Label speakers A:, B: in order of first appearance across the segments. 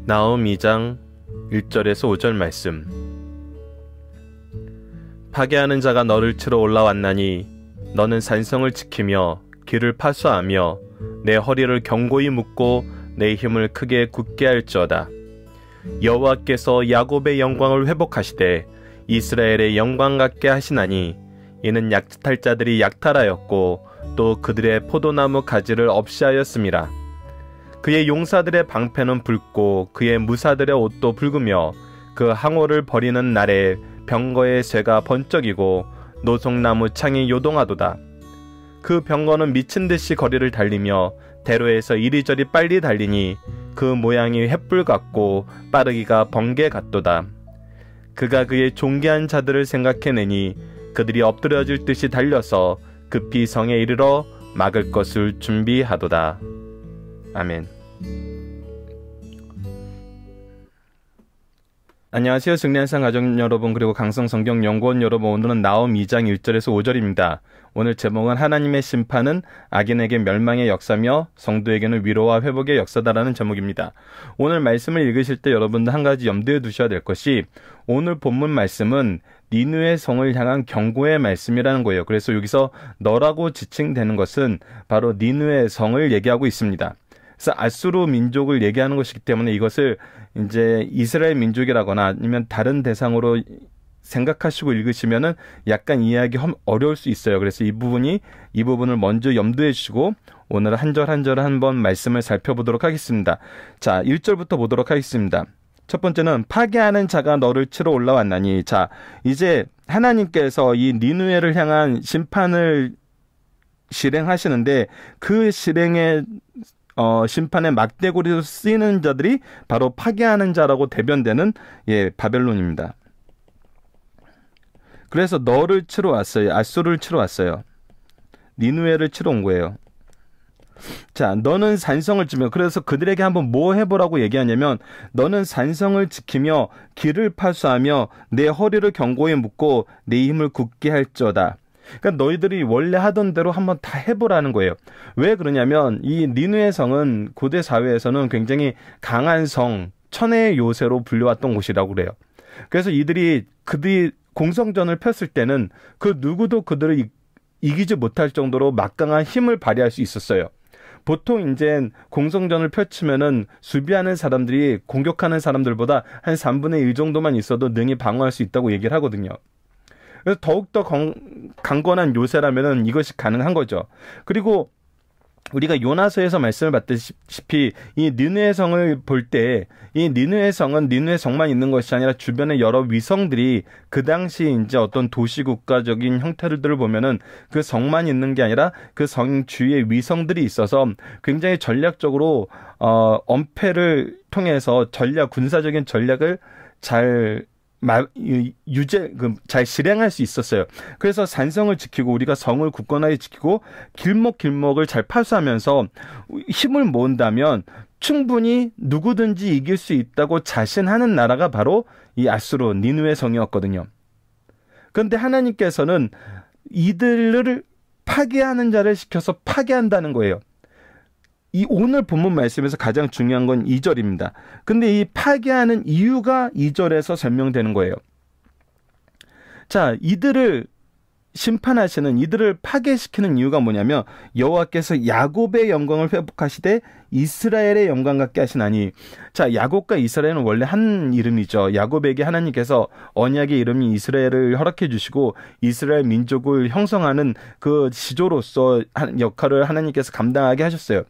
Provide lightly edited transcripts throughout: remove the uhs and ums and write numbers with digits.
A: 나홈 2장 1절에서 5절 말씀. 파괴하는 자가 너를 치러 올라왔나니 너는 산성을 지키며 길을 파수하며 내 허리를 견고히 묶고 내 힘을 크게 굳게 할지어다. 여호와께서 야곱의 영광을 회복하시되 이스라엘의 영광 같게 하시나니 이는 약탈 자들이 약탈하였고 또 그들의 포도나무 가지를 없이 하였음이라. 그의 용사들의 방패는 붉고 그의 무사들의 옷도 붉으며 그 항오를 버리는 날에 병거의 쇠가 번쩍이고 노송나무 창이 요동하도다. 그 병거는 미친 듯이 거리를 달리며 대로에서 이리저리 빨리 달리니 그 모양이 횃불 같고 빠르기가 번개 같도다. 그가 그의 존귀한 자들을 생각해내니 그들이 엎드려질 듯이 달려서 급히 성에 이르러 막을 것을 준비하도다. 아멘. 안녕하세요. 승리한상 가족 여러분, 그리고 강성성경연구원 여러분, 오늘은 나홈 2장 1절에서 5절입니다. 오늘 제목은 하나님의 심판은 악인에게 멸망의 역사며 성도에게는 위로와 회복의 역사다라는 제목입니다. 오늘 말씀을 읽으실 때 여러분들 한 가지 염두에 두셔야 될 것이, 오늘 본문 말씀은 니느웨 성을 향한 경고의 말씀이라는 거예요. 그래서 여기서 너라고 지칭되는 것은 바로 니느웨 성을 얘기하고 있습니다. 그래서 아수르 민족을 얘기하는 것이기 때문에 이것을 이제 이스라엘 민족이라거나 아니면 다른 대상으로 생각하시고 읽으시면은 약간 이해하기 어려울 수 있어요. 그래서 이 부분을 먼저 염두해 주시고 오늘 한 절 한 절 한번 말씀을 살펴보도록 하겠습니다. 자, 1절부터 보도록 하겠습니다. 첫 번째는 파괴하는 자가 너를 치러 올라왔나니. 자, 이제 하나님께서 이 니느웨를 향한 심판을 실행하시는데 그 실행의 심판의 막대고리로 쓰이는 자들이 바로 파괴하는 자라고 대변되는 바벨론입니다. 그래서 너를 치러 왔어요. 아수르를 치러 왔어요. 니느웨를 치러 온 거예요. 자, 너는 산성을 지며, 그래서 그들에게 한번 뭐 해보라고 얘기하냐면, 너는 산성을 지키며 길을 파수하며 내 허리를 견고히 묶고 내 힘을 굳게 할지어다. 그러니까 너희들이 원래 하던 대로 한번 다 해보라는 거예요. 왜 그러냐면 이 니느웨 성은 고대 사회에서는 굉장히 강한 성, 천혜의 요새로 불려왔던 곳이라고 그래요. 그래서 그들이 공성전을 폈을 때는 그 누구도 그들을 이기지 못할 정도로 막강한 힘을 발휘할 수 있었어요. 보통 이제 공성전을 펼치면은 수비하는 사람들이 공격하는 사람들보다 한 3분의 1 정도만 있어도 능히 방어할 수 있다고 얘기를 하거든요. 그래서 더욱더 강건한 요새라면은 이것이 가능한 거죠. 그리고 우리가 요나서에서 말씀을 받다시피 이 니느웨 성을 볼 때 이 니느웨 성은 니느웨 성만 있는 것이 아니라 주변의 여러 위성들이 그 당시 이제 어떤 도시국가적인 형태들을 보면은 그 성만 있는 게 아니라 그 성 주위에 위성들이 있어서 굉장히 전략적으로 엄폐를 통해서 군사적인 전략을 잘 실행할 수 있었어요. 그래서 산성을 지키고 우리가 성을 굳건하게 지키고 길목을 잘 파수하면서 힘을 모은다면 충분히 누구든지 이길 수 있다고 자신하는 나라가 바로 이 아수르 니느웨 성이었거든요. 그런데 하나님께서는 이들을 파괴하는 자를 시켜서 파괴한다는 거예요. 이 오늘 본문 말씀에서 가장 중요한 건 2절입니다. 근데 이 파괴하는 이유가 2절에서 설명되는 거예요. 자, 이들을 심판하시는, 이들을 파괴시키는 이유가 뭐냐면 여호와께서 야곱의 영광을 회복하시되 이스라엘의 영광 같게 하시나니. 자, 야곱과 이스라엘은 원래 한 이름이죠. 야곱에게 하나님께서 언약의 이름이 이스라엘을 허락해 주시고 이스라엘 민족을 형성하는 그 지조로서 역할을 하나님께서 감당하게 하셨어요.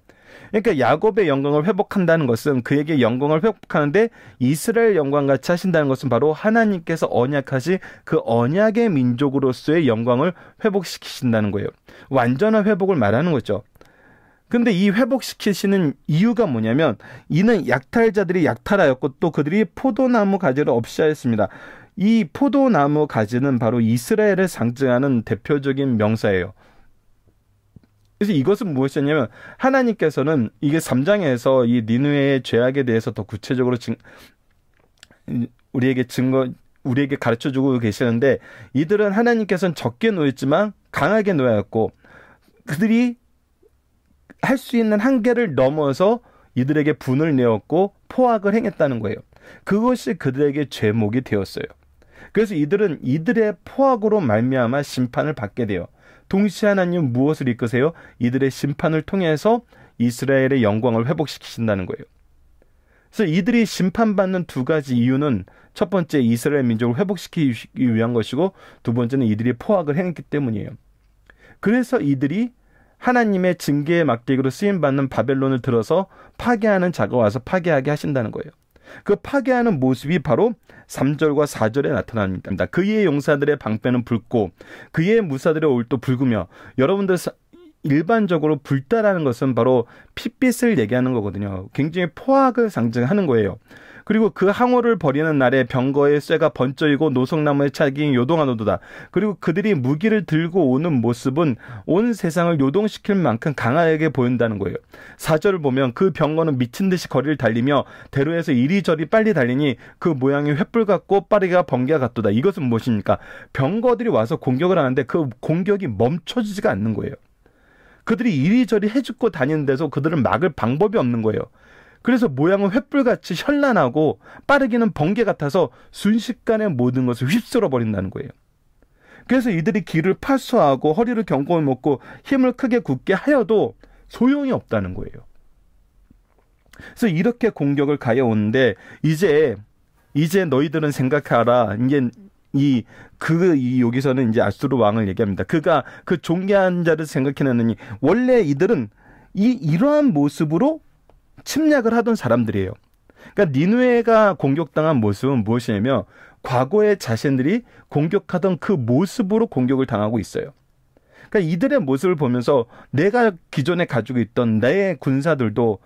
A: 그러니까 야곱의 영광을 회복한다는 것은 그에게 영광을 회복하는데 이스라엘 영광같이 하신다는 것은 바로 하나님께서 언약하신 그 언약의 민족으로서의 영광을 회복시키신다는 거예요. 완전한 회복을 말하는 거죠. 근데 이 회복시키시는 이유가 뭐냐면 이는 약탈자들이 약탈하였고 또 그들이 포도나무 가지를 없이 하였습니다. 이 포도나무 가지는 바로 이스라엘을 상징하는 대표적인 명사예요. 그래서 이것은 무엇이냐면 하나님께서는 이게 3장에서 이 니느웨의 죄악에 대해서 더 구체적으로 우리에게 가르쳐주고 계시는데, 이들은 하나님께서는 적게 놓였지만 강하게 놓였고 그들이 할 수 있는 한계를 넘어서 이들에게 분을 내었고 포악을 행했다는 거예요. 그것이 그들에게 죄목이 되었어요. 그래서 이들은 이들의 포악으로 말미암아 심판을 받게 돼요. 동시에 하나님은 무엇을 이끄세요? 이들의 심판을 통해서 이스라엘의 영광을 회복시키신다는 거예요. 그래서 이들이 심판받는 두 가지 이유는 첫 번째 이스라엘 민족을 회복시키기 위한 것이고 두 번째는 이들이 포악을 행했기 때문이에요. 그래서 이들이 하나님의 징계의 막대기로 쓰임받는 바벨론을 들어서 파괴하는 자가 와서 파괴하게 하신다는 거예요. 그 파괴하는 모습이 바로 3절과 4절에 나타납니다. 그의 용사들의 방패는 붉고 그의 무사들의 올도 붉으며 여러분들 일반적으로 붉다라는 것은 바로 핏빛을 얘기하는 거거든요. 굉장히 포악을 상징하는 거예요. 그리고 그 항오를 벌이는 날에 병거의 쇠가 번쩍이고 노석나무의 찰기 요동하노도다. 그리고 그들이 무기를 들고 오는 모습은 온 세상을 요동시킬 만큼 강하게 보인다는 거예요. 4절을 보면 그 병거는 미친 듯이 거리를 달리며 대로에서 이리저리 빨리 달리니 그 모양이 횃불 같고 빠르게가 번개가 같도다. 이것은 무엇입니까? 병거들이 와서 공격을 하는데 그 공격이 멈춰지지가 않는 거예요. 그들이 이리저리 해죽고 다니는 데서 그들은 막을 방법이 없는 거예요. 그래서 모양은 횃불같이 현란하고 빠르기는 번개 같아서 순식간에 모든 것을 휩쓸어 버린다는 거예요. 그래서 이들이 길을 파수하고 허리를 경고히 먹고 힘을 크게 굳게 하여도 소용이 없다는 거예요. 그래서 이렇게 공격을 가해오는데 이제 너희들은 생각하라. 이제 여기서는 이제 아수르 왕을 얘기합니다. 그가 그 존귀한 자를 생각해내느니 원래 이들은 이러한 모습으로 침략을 하던 사람들이에요. 그러니까 니느웨가 공격당한 모습은 무엇이냐면 과거에 자신들이 공격하던 그 모습으로 공격을 당하고 있어요. 그러니까 이들의 모습을 보면서 내가 기존에 가지고 있던 내 군사들도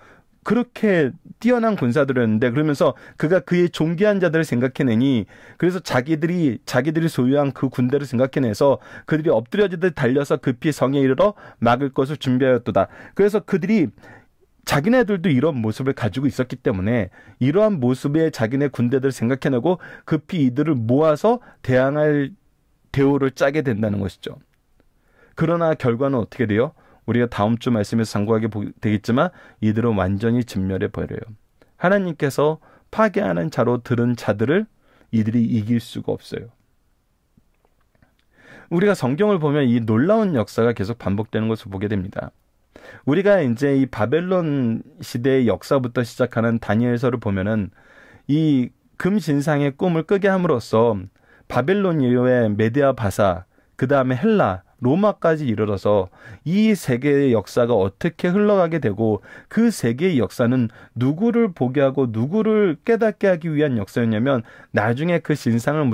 A: 그렇게 뛰어난 군사들이었는데 그러면서 그가 그의 존귀한 자들을 생각해내니 그래서 자기들이 소유한 그 군대를 생각해내서 그들이 엎드려지듯 달려서 급히 성에 이르러 막을 것을 준비하였도다. 그래서 그들이 자기네들도 이런 모습을 가지고 있었기 때문에 이러한 모습의 자기네 군대들을 생각해내고 급히 이들을 모아서 대항할 대우를 짜게 된다는 것이죠. 그러나 결과는 어떻게 돼요? 우리가 다음 주 말씀에서 상고하게 되겠지만 이들은 완전히 진멸해 버려요. 하나님께서 파괴하는 자로 들은 자들을 이들이 이길 수가 없어요. 우리가 성경을 보면 이 놀라운 역사가 계속 반복되는 것을 보게 됩니다. 우리가 이제 이 바벨론 시대의 역사부터 시작하는 다니엘서를 보면은 이 금신상의 꿈을 끄게 함으로써 바벨론 이후에 메디아 바사, 그 다음에 헬라, 로마까지 이르러서 이 세계의 역사가 어떻게 흘러가게 되고 그 세계의 역사는 누구를 보게 하고 누구를 깨닫게 하기 위한 역사였냐면 나중에 그 신상을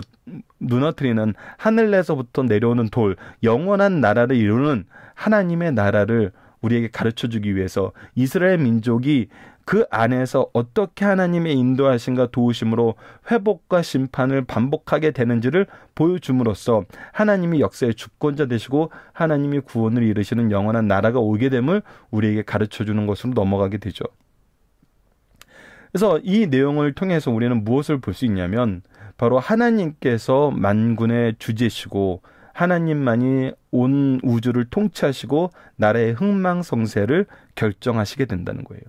A: 무너뜨리는 하늘에서부터 내려오는 돌, 영원한 나라를 이루는 하나님의 나라를 우리에게 가르쳐주기 위해서 이스라엘 민족이 그 안에서 어떻게 하나님의 인도하심과 도우심으로 회복과 심판을 반복하게 되는지를 보여줌으로써 하나님이 역사의 주권자 되시고 하나님이 구원을 이루시는 영원한 나라가 오게 됨을 우리에게 가르쳐주는 것으로 넘어가게 되죠. 그래서 이 내용을 통해서 우리는 무엇을 볼 수 있냐면 바로 하나님께서 만군의 주제시고 하나님만이 온 우주를 통치하시고 나라의 흥망성쇠를 결정하시게 된다는 거예요.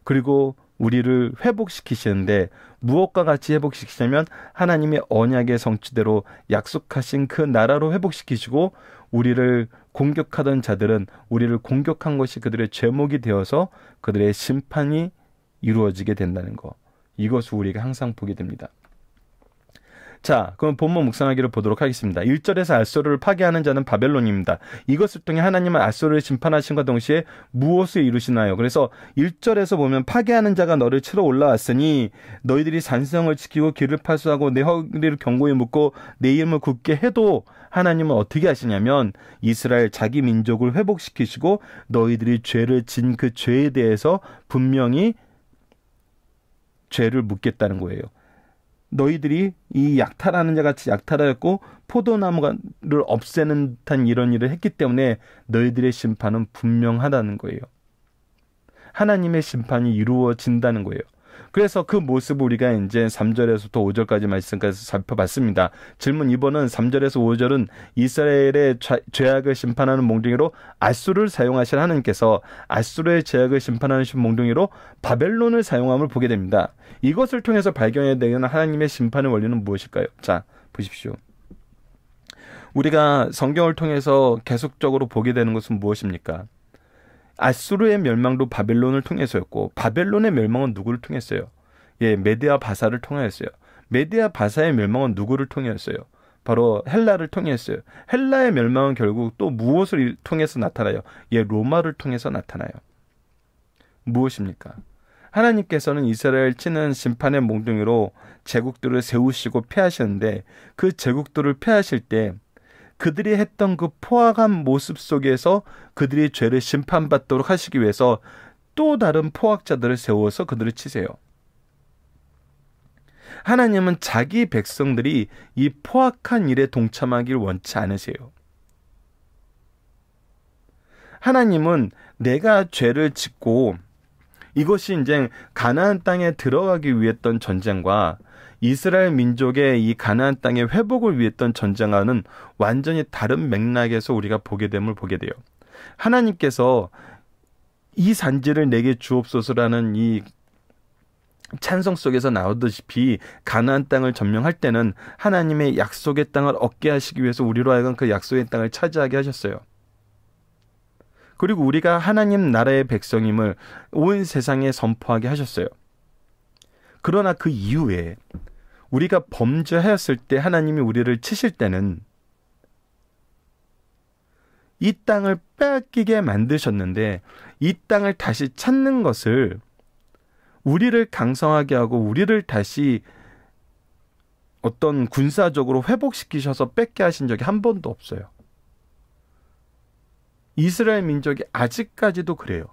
A: 그리고 우리를 회복시키시는데 무엇과 같이 회복시키냐면 하나님의 언약의 성취대로 약속하신 그 나라로 회복시키시고 우리를 공격하던 자들은 우리를 공격한 것이 그들의 죄목이 되어서 그들의 심판이 이루어지게 된다는 것. 이것을 우리가 항상 보게 됩니다. 자, 그럼 본문 묵상하기를 보도록 하겠습니다. 1절에서 아수르를 파괴하는 자는 바벨론입니다. 이것을 통해 하나님은 아수르를 심판하신과 동시에 무엇을 이루시나요? 그래서 1절에서 보면 파괴하는 자가 너를 치러 올라왔으니 너희들이 산성을 지키고 길을 파수하고 내 허리를 견고히 묶고 내 이름을 굳게 해도 하나님은 어떻게 하시냐면 이스라엘 자기 민족을 회복시키시고 너희들이 죄를 진 그 죄에 대해서 분명히 죄를 묻겠다는 거예요. 너희들이 이 약탈하는 자 같이 약탈하였고 포도나무를 없애는 듯한 이런 일을 했기 때문에 너희들의 심판은 분명하다는 거예요. 하나님의 심판이 이루어진다는 거예요. 그래서 그 모습을 우리가 이제 3절에서부터 5절까지 말씀까지 살펴봤습니다. 질문 2번은 3절에서 5절은 이스라엘의 죄악을 심판하는 몽둥이로 앗수르를 사용하신 하나님께서 앗수르의 죄악을 심판하신 몽둥이로 바벨론을 사용함을 보게 됩니다. 이것을 통해서 발견해야 되는 하나님의 심판의 원리는 무엇일까요? 자, 보십시오. 우리가 성경을 통해서 계속적으로 보게 되는 것은 무엇입니까? 앗수르의 멸망도 바벨론을 통해서였고 바벨론의 멸망은 누구를 통했어요? 예, 메디아 바사를 통하였어요. 메디아 바사의 멸망은 누구를 통했어요? 바로 헬라를 통했어요. 헬라의 멸망은 결국 또 무엇을 통해서 나타나요? 예, 로마를 통해서 나타나요. 무엇입니까? 하나님께서는 이스라엘 치는 심판의 몽둥이로 제국들을 세우시고 패하시는데 그 제국들을 패하실 때 그들이 했던 그 포악한 모습 속에서 그들이 죄를 심판받도록 하시기 위해서 또 다른 포악자들을 세워서 그들을 치세요. 하나님은 자기 백성들이 이 포악한 일에 동참하길 원치 않으세요. 하나님은 내가 죄를 짓고 이것이 이제 가나안 땅에 들어가기 위했던 전쟁과 이스라엘 민족의 이 가나안 땅의 회복을 위했던 전쟁과는 완전히 다른 맥락에서 우리가 보게 됨을 보게 돼요. 하나님께서 이 산지를 내게 주옵소서라는 이 찬송 속에서 나오듯이 가나안 땅을 점령할 때는 하나님의 약속의 땅을 얻게 하시기 위해서 우리로 하여금 그 약속의 땅을 차지하게 하셨어요. 그리고 우리가 하나님 나라의 백성임을 온 세상에 선포하게 하셨어요. 그러나 그 이후에 우리가 범죄하였을 때 하나님이 우리를 치실 때는 이 땅을 빼앗기게 만드셨는데 이 땅을 다시 찾는 것을 우리를 강성하게 하고 우리를 다시 어떤 군사적으로 회복시키셔서 뺏게 하신 적이 한 번도 없어요. 이스라엘 민족이 아직까지도 그래요.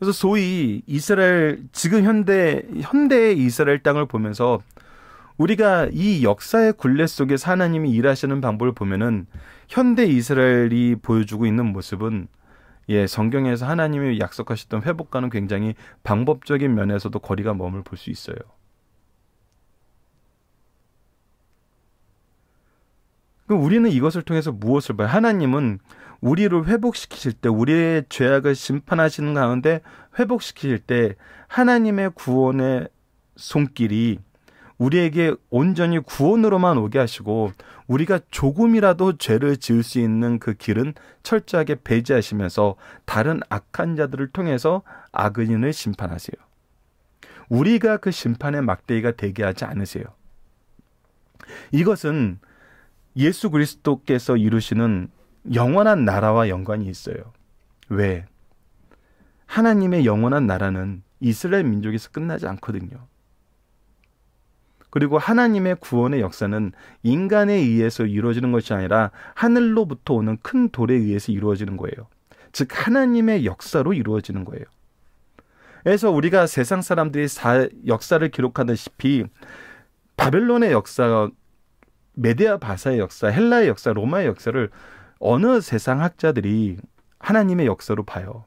A: 그래서 소위 이스라엘, 지금 현대의 이스라엘 땅을 보면서 우리가 이 역사의 굴레 속에서 하나님이 일하시는 방법을 보면은 현대 이스라엘이 보여주고 있는 모습은 예, 성경에서 하나님이 약속하셨던 회복과는 굉장히 방법적인 면에서도 거리가 멈을 볼 수 있어요. 그럼 우리는 이것을 통해서 무엇을 봐요? 하나님은 우리를 회복시키실 때, 우리의 죄악을 심판하시는 가운데 회복시키실 때 하나님의 구원의 손길이 우리에게 온전히 구원으로만 오게 하시고 우리가 조금이라도 죄를 지을 수 있는 그 길은 철저하게 배제하시면서 다른 악한 자들을 통해서 악인을 심판하세요. 우리가 그 심판의 막대기가 되게 하지 않으세요. 이것은 예수 그리스도께서 이루시는 영원한 나라와 연관이 있어요. 왜? 하나님의 영원한 나라는 이스라엘 민족에서 끝나지 않거든요. 그리고 하나님의 구원의 역사는 인간에 의해서 이루어지는 것이 아니라 하늘로부터 오는 큰 돌에 의해서 이루어지는 거예요. 즉 하나님의 역사로 이루어지는 거예요. 그래서 우리가 세상 사람들이 역사를 기록하다시피 바벨론의 역사, 메디아 바사의 역사, 헬라의 역사, 로마의 역사를 어느 세상 학자들이 하나님의 역사로 봐요.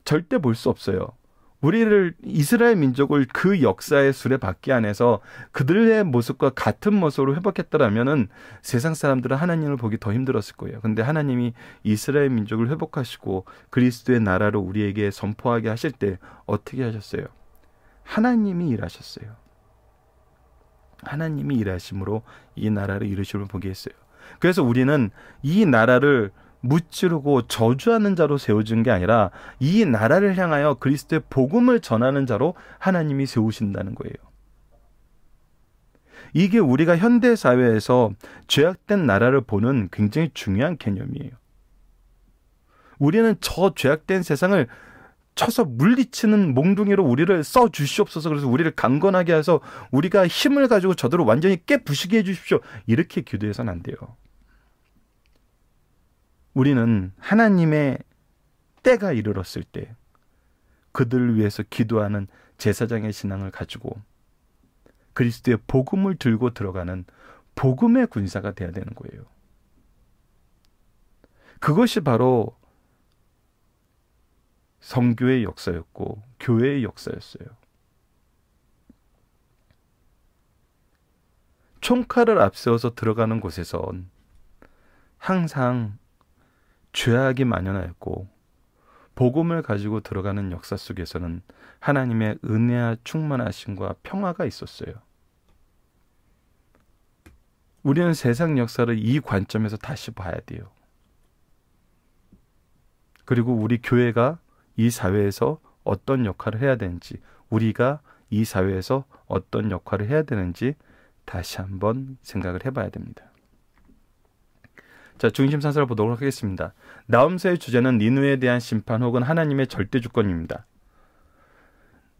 A: 절대 볼 수 없어요. 우리를 이스라엘 민족을 그 역사의 수레바퀴 안에서 그들의 모습과 같은 모습으로 회복했더라면은 세상 사람들은 하나님을 보기 더 힘들었을 거예요. 근데 하나님이 이스라엘 민족을 회복하시고 그리스도의 나라로 우리에게 선포하게 하실 때 어떻게 하셨어요? 하나님이 일하셨어요. 하나님이 일하심으로 이 나라를 이루심을 보게 했어요. 그래서 우리는 이 나라를 무찌르고 저주하는 자로 세워진 게 아니라 이 나라를 향하여 그리스도의 복음을 전하는 자로 하나님이 세우신다는 거예요. 이게 우리가 현대 사회에서 죄악된 나라를 보는 굉장히 중요한 개념이에요. 우리는 저 죄악된 세상을 쳐서 물리치는 몽둥이로 우리를 써 주시옵소서. 그래서 우리를 강건하게 해서 우리가 힘을 가지고 저들을 완전히 깨부시게 해주십시오. 이렇게 기도해서는 안 돼요. 우리는 하나님의 때가 이르렀을 때 그들을 위해서 기도하는 제사장의 신앙을 가지고 그리스도의 복음을 들고 들어가는 복음의 군사가 돼야 되는 거예요. 그것이 바로 성교의 역사였고 교회의 역사였어요. 총칼을 앞세워서 들어가는 곳에선 항상 죄악이 만연하였고 복음을 가지고 들어가는 역사 속에서는 하나님의 은혜와 충만하심과 평화가 있었어요. 우리는 세상 역사를 이 관점에서 다시 봐야 돼요. 그리고 우리 교회가 이 사회에서 어떤 역할을 해야 되는지, 우리가 이 사회에서 어떤 역할을 해야 되는지 다시 한번 생각을 해봐야 됩니다. 자, 중심 산사를 보도록 하겠습니다. 나홈서의 주제는 니느웨에 대한 심판 혹은 하나님의 절대 주권입니다.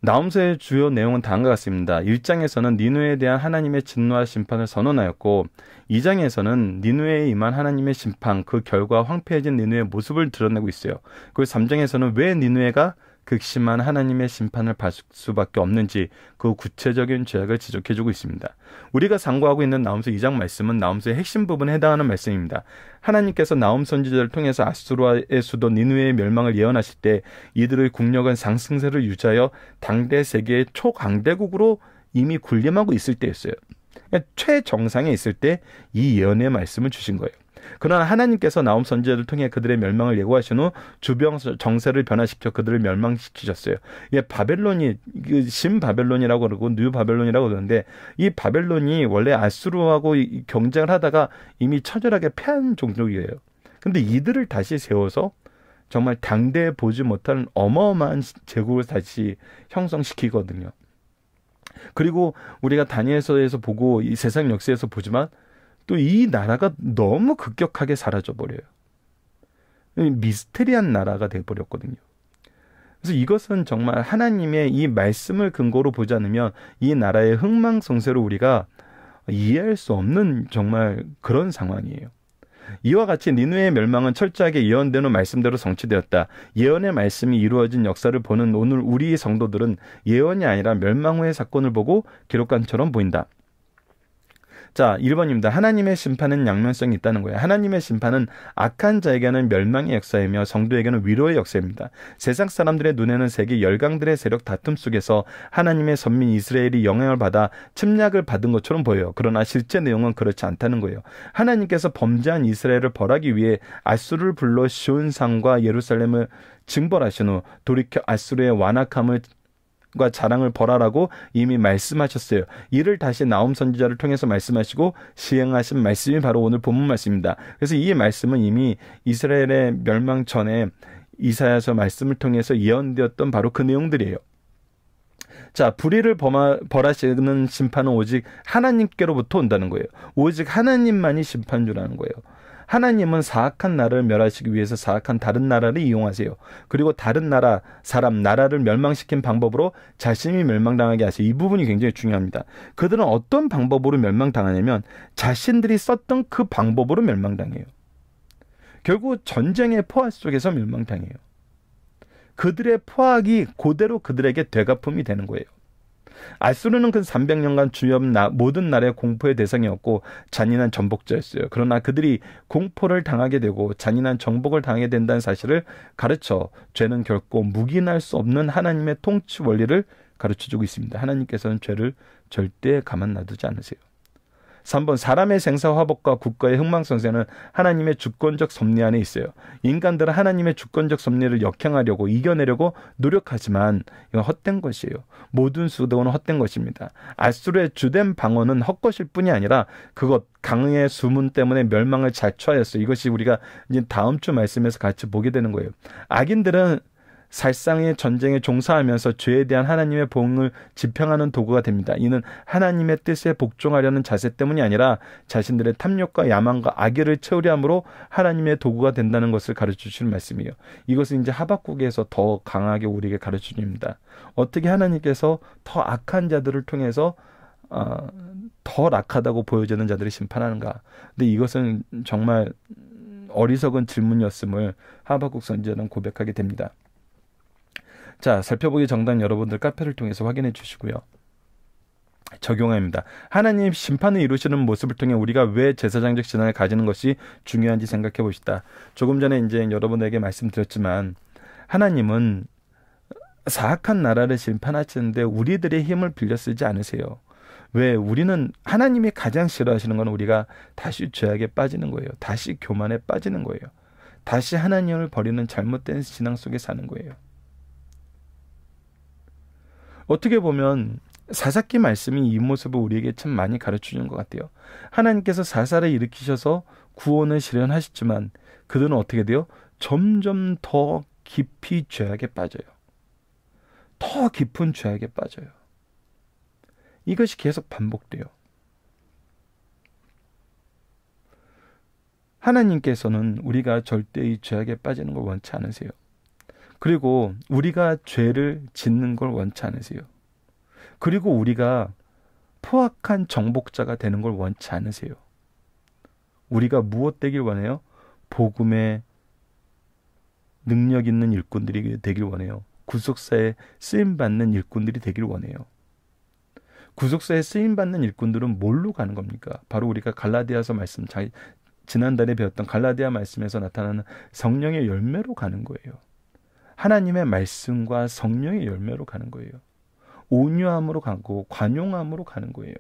A: 나홈서의 주요 내용은 다음과 같습니다. 1장에서는 니느웨에 대한 하나님의 진노와 심판을 선언하였고 2장에서는 니느웨에 임한 하나님의 심판, 그 결과 황폐해진 니느웨의 모습을 드러내고 있어요. 그리고 3장에서는 왜 니느웨가 극심한 하나님의 심판을 받을 수밖에 없는지 그 구체적인 죄악을 지적해주고 있습니다. 우리가 상고하고 있는 나홈서 2장 말씀은 나홈서의 핵심 부분에 해당하는 말씀입니다. 하나님께서 나홈 선지자를 통해서 아수르의 수도 니느웨의 멸망을 예언하실 때 이들의 국력은 상승세를 유지하여 당대 세계의 초강대국으로 이미 군림하고 있을 때였어요. 최정상에 있을 때 이 예언의 말씀을 주신 거예요. 그러나 하나님께서 나홈 선지자를 통해 그들의 멸망을 예고하신 후 주변 정세를 변화시켜 그들을 멸망시키셨어요. 이게 바벨론이 신바벨론이라고 그러고 뉴바벨론이라고 그러는데 이 바벨론이 원래 아수르하고 경쟁을 하다가 이미 처절하게 패한 종족이에요. 근데 이들을 다시 세워서 정말 당대에 보지 못한 어마어마한 제국을 다시 형성시키거든요. 그리고 우리가 다니엘서에서 보고 이 세상 역사에서 보지만 또 이 나라가 너무 급격하게 사라져버려요. 미스테리한 나라가 돼버렸거든요. 그래서 이것은 정말 하나님의 이 말씀을 근거로 보지 않으면 이 나라의 흥망성쇠를 우리가 이해할 수 없는 정말 그런 상황이에요. 이와 같이 니느웨의 멸망은 철저하게 예언된 후 말씀대로 성취되었다. 예언의 말씀이 이루어진 역사를 보는 오늘 우리 성도들은 예언이 아니라 멸망 후의 사건을 보고 기록관처럼 보인다. 자, 1번입니다. 하나님의 심판은 양면성이 있다는 거예요. 하나님의 심판은 악한 자에게는 멸망의 역사이며 성도에게는 위로의 역사입니다. 세상 사람들의 눈에는 세계 열강들의 세력 다툼 속에서 하나님의 선민 이스라엘이 영향을 받아 침략을 받은 것처럼 보여요. 그러나 실제 내용은 그렇지 않다는 거예요. 하나님께서 범죄한 이스라엘을 벌하기 위해 아수르를 불러 시온산과 예루살렘을 징벌하신 후 돌이켜 아수르의 완악함을 과 자랑을 벌하라고 이미 말씀하셨어요. 이를 다시 나홈 선지자를 통해서 말씀하시고 시행하신 말씀이 바로 오늘 본문 말씀입니다. 그래서 이 말씀은 이미 이스라엘의 멸망 전에 이사야서 말씀을 통해서 예언되었던 바로 그 내용들이에요. 자, 불의를 벌하시는 심판은 오직 하나님께로부터 온다는 거예요. 오직 하나님만이 심판주라는 거예요. 하나님은 사악한 나라를 멸하시기 위해서 사악한 다른 나라를 이용하세요. 그리고 다른 나라, 사람, 나라를 멸망시킨 방법으로 자신이 멸망당하게 하세요. 이 부분이 굉장히 중요합니다. 그들은 어떤 방법으로 멸망당하냐면 자신들이 썼던 그 방법으로 멸망당해요. 결국 전쟁의 포화 속에서 멸망당해요. 그들의 포악이 그대로 그들에게 되갚음이 되는 거예요. 아수르는 그 300년간 주요 모든 나라의 공포의 대상이었고 잔인한 정복자였어요. 그러나 그들이 공포를 당하게 되고 잔인한 정복을 당하게 된다는 사실을 가르쳐 죄는 결코 묵인할 수 없는 하나님의 통치 원리를 가르쳐주고 있습니다. 하나님께서는 죄를 절대 가만 놔두지 않으세요. 3번 사람의 생사화복과 국가의 흥망성쇠는 하나님의 주권적 섭리 안에 있어요. 인간들은 하나님의 주권적 섭리를 역행하려고 이겨내려고 노력하지만 이건 헛된 것이에요. 모든 수도는 헛된 것입니다. 아수르의 주된 방어는 헛것일 뿐이 아니라 그것 강의 수문 때문에 멸망을 자초하였어요. 이것이 우리가 이제 다음 주 말씀에서 같이 보게 되는 거예요. 악인들은 살상의 전쟁에 종사하면서 죄에 대한 하나님의 보응을 지평하는 도구가 됩니다. 이는 하나님의 뜻에 복종하려는 자세 때문이 아니라 자신들의 탐욕과 야망과 악의를 채우려 함으로 하나님의 도구가 된다는 것을 가르쳐 주시는 말씀이에요. 이것은 이제 하박국에서 더 강하게 우리에게 가르쳐 줍니다. 어떻게 하나님께서 더 악한 자들을 통해서 더 악하다고 보여지는 자들을 심판하는가. 근데 이것은 정말 어리석은 질문이었음을 하박국 선지자는 고백하게 됩니다. 자, 살펴보기 정당 여러분들 카페를 통해서 확인해 주시고요. 적용합니다. 하나님 심판을 이루시는 모습을 통해 우리가 왜 제사장적 신앙을 가지는 것이 중요한지 생각해 봅시다. 조금 전에 이제 여러분에게 말씀드렸지만 하나님은 사악한 나라를 심판하시는데 우리들의 힘을 빌려 쓰지 않으세요. 왜? 우리는 하나님이 가장 싫어하시는 건 우리가 다시 죄악에 빠지는 거예요. 다시 교만에 빠지는 거예요. 다시 하나님을 버리는 잘못된 신앙 속에 사는 거예요. 어떻게 보면 사사기 말씀이 이 모습을 우리에게 참 많이 가르쳐주는 것 같아요. 하나님께서 사사를 일으키셔서 구원을 실현하셨지만 그들은 어떻게 돼요? 점점 더 깊이 죄악에 빠져요. 더 깊은 죄악에 빠져요. 이것이 계속 반복돼요. 하나님께서는 우리가 절대 이 죄악에 빠지는 걸 원치 않으세요. 그리고 우리가 죄를 짓는 걸 원치 않으세요. 그리고 우리가 포악한 정복자가 되는 걸 원치 않으세요. 우리가 무엇 되길 원해요? 복음의 능력 있는 일꾼들이 되길 원해요. 구속사에 쓰임받는 일꾼들이 되길 원해요. 구속사에 쓰임받는 일꾼들은 뭘로 가는 겁니까? 바로 우리가 갈라디아서 말씀, 지난달에 배웠던 갈라디아 말씀에서 나타나는 성령의 열매로 가는 거예요. 하나님의 말씀과 성령의 열매로 가는 거예요. 온유함으로 가고 관용함으로 가는 거예요.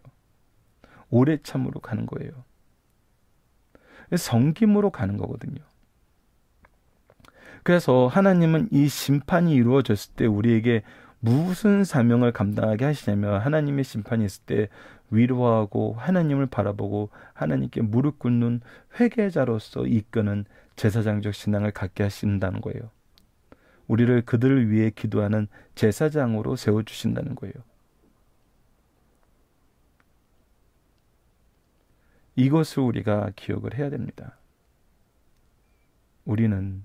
A: 오래 참으로 가는 거예요. 섬김으로 가는 거거든요. 그래서 하나님은 이 심판이 이루어졌을 때 우리에게 무슨 사명을 감당하게 하시냐면 하나님의 심판이 있을 때 위로하고 하나님을 바라보고 하나님께 무릎 꿇는 회개자로서 이끄는 제사장적 신앙을 갖게 하신다는 거예요. 우리를 그들을 위해 기도하는 제사장으로 세워주신다는 거예요. 이것을 우리가 기억을 해야 됩니다. 우리는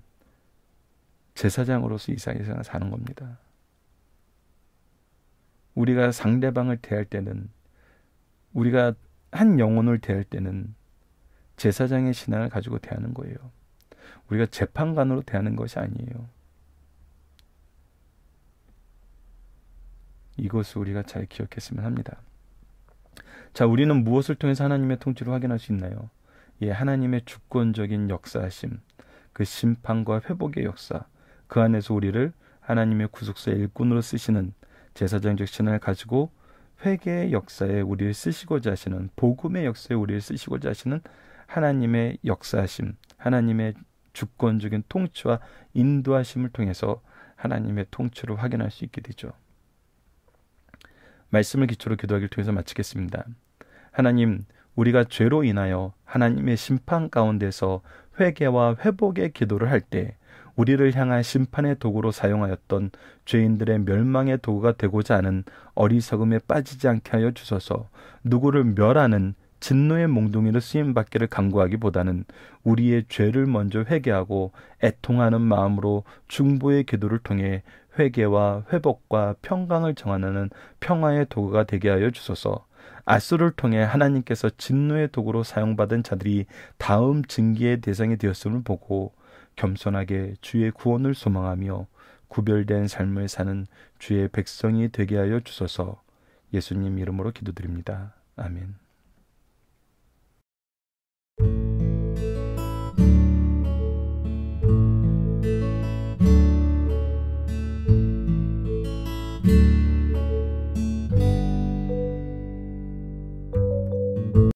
A: 제사장으로서 이 세상을 사는 겁니다. 우리가 상대방을 대할 때는, 우리가 한 영혼을 대할 때는 제사장의 신앙을 가지고 대하는 거예요. 우리가 재판관으로 대하는 것이 아니에요. 이것을 우리가 잘 기억했으면 합니다. 자, 우리는 무엇을 통해서 하나님의 통치를 확인할 수 있나요? 예, 하나님의 주권적인 역사하심, 그 심판과 회복의 역사, 그 안에서 우리를 하나님의 구속사의 일꾼으로 쓰시는 제사장적 신앙을 가지고 회개의 역사에 우리를 쓰시고자 하시는, 복음의 역사에 우리를 쓰시고자 하시는 하나님의 역사하심, 하나님의 주권적인 통치와 인도하심을 통해서 하나님의 통치를 확인할 수 있게 되죠. 말씀을 기초로 기도하기를 통해서 마치겠습니다. 하나님, 우리가 죄로 인하여 하나님의 심판 가운데서 회개와 회복의 기도를 할 때 우리를 향한 심판의 도구로 사용하였던 죄인들의 멸망의 도구가 되고자 하는 어리석음에 빠지지 않게 하여 주소서. 누구를 멸하는 진노의 몽둥이로 쓰임받기를 간구하기보다는 우리의 죄를 먼저 회개하고 애통하는 마음으로 중보의 기도를 통해 회개와 회복과 평강을 정하는 평화의 도구가 되게 하여 주소서. 아수를 통해 하나님께서 진노의 도구로 사용받은 자들이 다음 징계의 대상이 되었음을 보고 겸손하게 주의 구원을 소망하며 구별된 삶을 사는 주의 백성이 되게 하여 주소서. 예수님 이름으로 기도드립니다. 아멘.